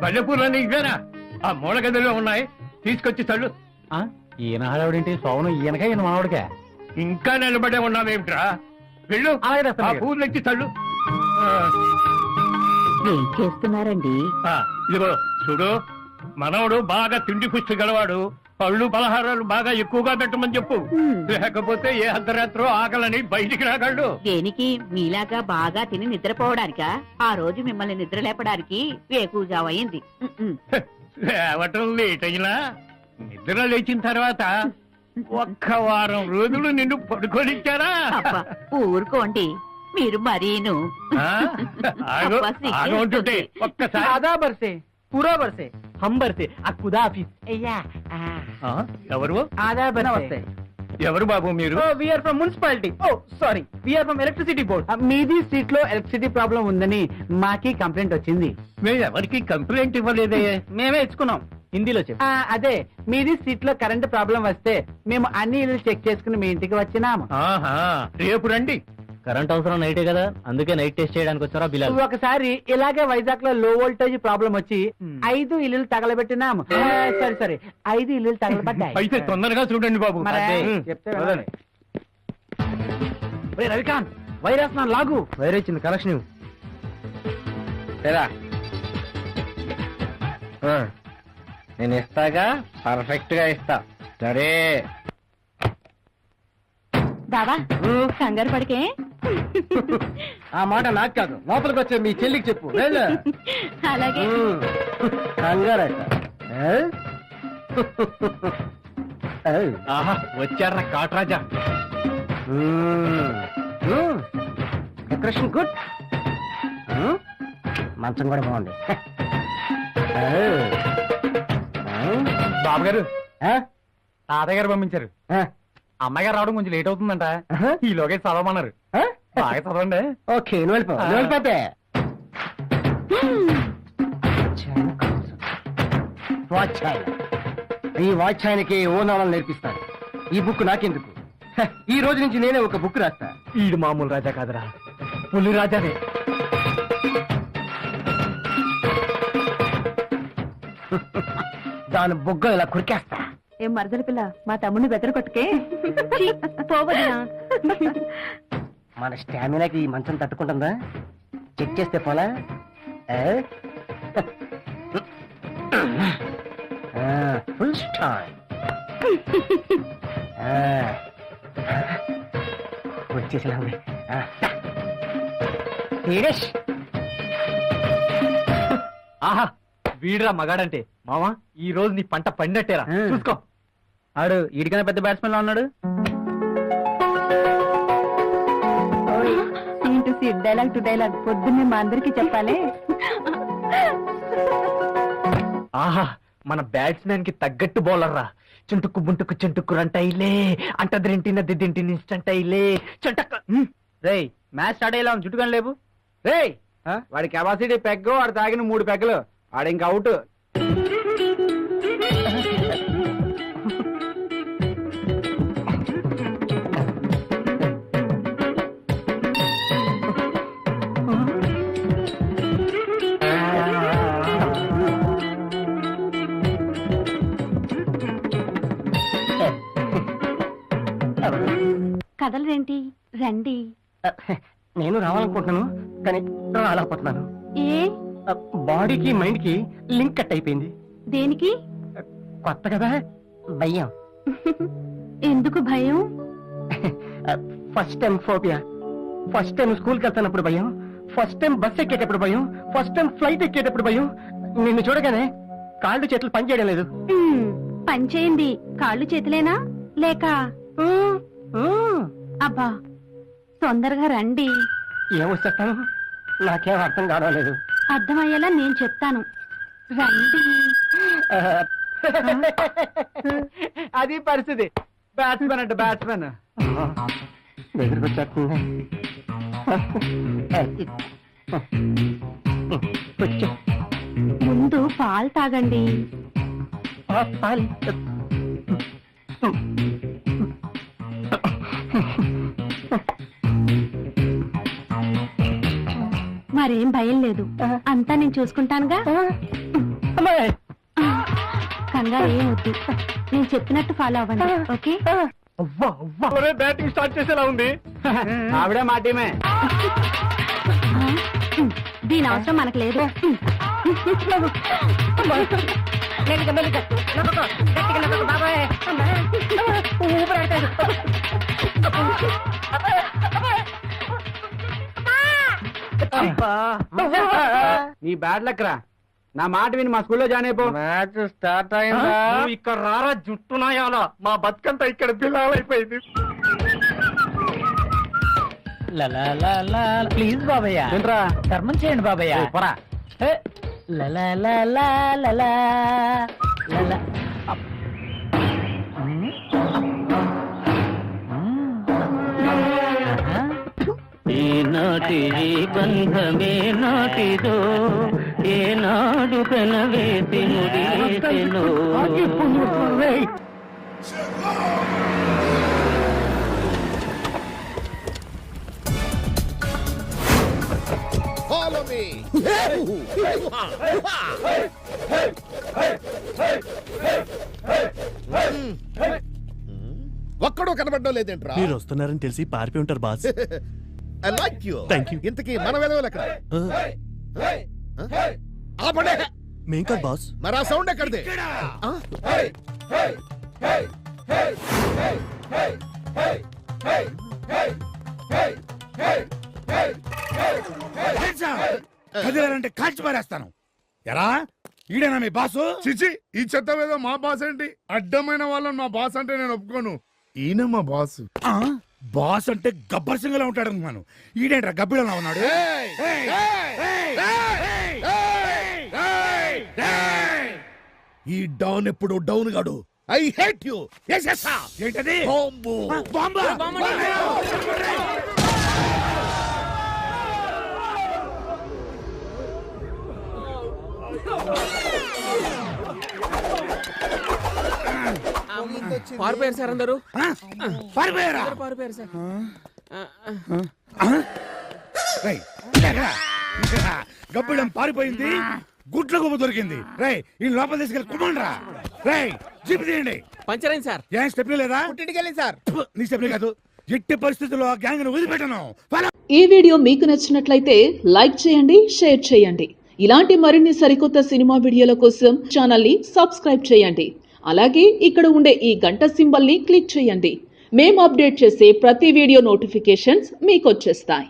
మల్లెపూలన్నీ ఇవేనా? ఆ మూల గదిలో ఉన్నాయి, తీసుకొచ్చి తల్లు. ఈయన హడావిడేంటి? సోమను ఈయనక ఈయన మానవుడికా? ఇంకా నిలబడే ఉన్నావేమిట్రా? వెళ్ళు, ఆ పూలు ఎత్తి తల్లు. ఏం చేస్తున్నారండి? ఇదిగో చూడు, మనవడు బాగా తిండి పుష్టి గలవాడు, పళ్ళు పలహారాలు బాగా ఎక్కువగా పెట్టమని చెప్పు. లేకపోతే ఏ అర్ధరాత్రో ఆకలని బయటికి రాగలడు. దేనికి? మీలాగా బాగా తిని నిద్రపోవడానికా? ఆ రోజు మిమ్మల్ని నిద్ర లేపడానికి వేకుజావయింది. లేవటం లేట్ అయినా నిద్ర లేచిన తర్వాత ఒక్క వారం రోజులు నిన్ను పడుకోనిచ్చారా? ఊరుకోండి, మీరు మరీను. ఆగుంటుంటే ఒక్కసారి ఆదా బర్సే, పూరా బర్సే, హం బర్సే, అక్కుదా ఆఫీస్. ఎవరు? ఆదా బర్సే. ఎవరు బాబు మీరు? We are from municipality. Oh sorry, we are from electricity board. మీది స్ట్రీట్ లో ఎలక్ట్రిసిటీ ప్రాబ్లం ఉందని మాకి కంప్లైంట్ వచ్చింది. మేము ఎవరికి కంప్లైంట్ ఇవ్వలేదే. మేమే ఇచ్చుకున్నాం. హిందీలో చెప్పు. అదే, మీది స్ట్రీట్ లో కరెంట్ ప్రాబ్లం వస్తే మేము అన్ని ఇల్లు చెక్ చేసుకుని మీ ఇంటికి వచ్చినాము. రేపు రండి. కరెంట్ అవసరం నైటే కదా, అందుకే నైట్ టెస్ట్ చేయడానికి వచ్చారా బిలాల్? ఒకసారి ఇలాగే వైజాగ్ లో లో వోల్టేజ్ ప్రాబ్లం వచ్చి 5 ఇల్లు తగలబెట్టినాము. సరే 5 ఇల్లు తగలబడ్డాయి. అయితే తొందరగా చూడండి బాబు. చెప్తే రవికాంత్, వైరస్ నా లాగు. వైర్ ఇచ్చింది, కలెక్షన్ నేను ఇస్తాగా, పర్ఫెక్ట్ గా ఇస్తా. సరే బావా, కంగారు పడికే. ఆ మాట నాకు కాదు, లోపలికి వచ్చే మీ చెల్లికి చెప్పు. అలాగే. కంగారట. వచ్చారా కాట్రాజా. డెకరేషన్ గుడ్, మంచం కూడా బాగుంది. బాబు గారు, తాతయ్య గారు పంపించారు. అమ్మాయి గారు రావడం కొంచెం లేట్ అవుతుందంట. ఈలోగా చదవమన్నారు. బాగా చదవండి. ఓకే, నువ్వు వెళ్ళిపోతే ఈ వాచ్యాయనకి ఓనాలను నేర్పిస్తాను. ఈ బుక్ నాకెందుకు? ఈ రోజు నుంచి నేనే ఒక బుక్ రాస్తా. ఈడు మామూలు రాజా కాదురా, పులి రాజానే. దాని బుగ్గ ఇలా కురికేస్తా. ఏం మరదల పిల్ల, మా తమ్ముడిని బెదర కొట్టుకే. పోవద్దునా? మన స్టామినాకి ఈ మంచం తట్టుకుంటుందా? చెక్ చేస్తే పోలా? Full star. వచ్చేసిలా ఉంది. ఆహా, వీడురా మగాడంటే. మావా, ఈ రోజు నీ పంట పండినట్టేరా. చూసుకో. ఆడు ఈడికైనా పెద్ద బ్యాట్స్మెన్ లో ఉన్నాడు. డైలాగ్ టు డైలాగ్ పొద్దున్నే మా అందరికి చెప్పాలి. ఆహా, మన బ్యాట్స్మెన్ కి తగ్గట్టు బౌలర్ రా. చుంటుక్కు బుంటుక్కు చుంటుక్కు రంటైలే, అంటదింటిన దిద్దింటిని ఇన్స్టంటైలే చుంటక్క. రేయ్, మ్యాచ్ స్టార్ట్ అయ్యేలా చుట్టుకొని లేవు. రేయ్, వాడి కెపాసిటీ పెగ్గు, వాడు తాగిన 3 పెగ్గులు, వాడు ఇంక అవుట్. కదలరేంటి? రండి. నేను రావాలనుకుంటున్నాను, కానీ రాలేకపోతున్నాను. ఏ? బాడీకి మైండ్ కి లింక్ కట్ అయిపోయింది. దేనికి? కొత్త కదా, భయం. ఎందుకు భయం? First time phobia. First time స్కూల్కి వెళ్తున్నప్పుడు భయం, ఫస్ట్ టైం బస్ ఎక్కేటప్పుడు భయం, ఫస్ట్ టైం ఫ్లైట్ ఎక్కేటప్పుడు భయం. నిన్ను చూడగానే కాళ్ళు చేతులు పనిచేయడం లేదు. పని చేయండి. కాళ్ళు చేతులేనా లేక? అబ్బా, తొందరగా రండి. ఏమొచ్చేస్తాను, నాకేం అర్థం కావలేదు. అర్థమయ్యేలా నేను చెప్తాను, రండి. అది పరిస్థితి. బ్యాట్స్మెన్ అంటే బ్యాట్స్మెన్. దగ్గరికి వచ్చేస్తుంది. ముందు పాలు తాగండి. మరేం భయం లేదు, అంతా నేను చూసుకుంటానుగా. అమ్మాయి కంగారు ఏం వద్దు, నేను చెప్పినట్టు ఫాలో అవ్వండి. ఓకే? బ్యాటింగ్ స్టార్ట్ చేసేలా ఉంది. ఆవిడే మా టీమే. దీని అవసరం మనకు లేదు. నీ బ్యాడ్ లక్ రా. నా మాట విని మా స్కూల్లో జాయిన్ అయిపో. మ్యాచ్ స్టార్ట్ అయిందా? నువ్వు ఇక్కడ రారా జుట్టునాయాలా, మా బతుకంతా ఇక్కడ పిల్లలైపోయింది. ప్లీజ్ బాబయ్య, ఏంట్రా ధర్మం చేయండి బాబయ్య. పరా ఈనాటి బంధమే నాటిదో, ఏనాడు కనవేసి ముడివేసెనో. Follow me. ఒక్కడో కనబడడం లేదేంట్రా? మీరు వస్తున్నారని తెలిసి పారిపోయి ఉంటారు boss. I like you. Thank you. ఇంతకీ మన వెదవులు ఎక్కడ? ఆపండి. మేం కాదు బాస్. మరి ఆ సౌండ్ ఎక్కడిది? ఆ? కదిలారంటే కాల్చి పారేస్తాను. ఎరా ఈడేనా మీ బాసు? చిచి, ఈ చెత్త ఏదో మా బాస్ ఏంటి? అడ్డమైన వాళ్ళని మా బాస్ అంటే నేను ఒప్పుకోను. ఈయన మా బాస్. ఆ? బాస్ అంటే గబ్బర్ సింగ్ లా ఉంటాడు అనుకున్నాను. ఈడేంట్రా గబ్బిడలా ఉన్నాడు? ఏయ్! ఏయ్! ఏయ్! ఏయ్! ఏయ్! ఏయ్! ఈ డౌన్ ఎప్పుడు డౌన్ గాడు. I hate you. ఏంటది? బాంబు. బాంబా? పారిపోయారు సార్ అందరూ. పారిపోయారా? పారిపోయారు సార్. గబ్బిడం పారిపోయింది, గుట్ల గుమ్మ దొరికింది. రై ఈ లోపల తీసుకెళ్ళి కుమ్మండ్రా. రై జీప్ తీయండి. పంచర్ అయింది సార్. ఏం స్టెప్ లేదా? సార్ నీ స్టెప్ కాదు. ఎట్టి పరిస్థితుల్లో ఆ గ్యాంగ్ ను వదిలిపెట్టను. ఈ వీడియో మీకు నచ్చినట్లయితే లైక్ చేయండి, షేర్ చేయండి. ఇలాంటి మరిన్ని సరికొత్త సినిమా వీడియోల కోసం ఛానల్ ని సబ్స్క్రైబ్ చేయండి. అలాగే ఇక్కడ ఉండే ఈ గంట సింబల్ ని క్లిక్ చేయండి. మేము అప్డేట్ చేసే ప్రతి వీడియో నోటిఫికేషన్స్ మీకు వచ్చేస్తాయి.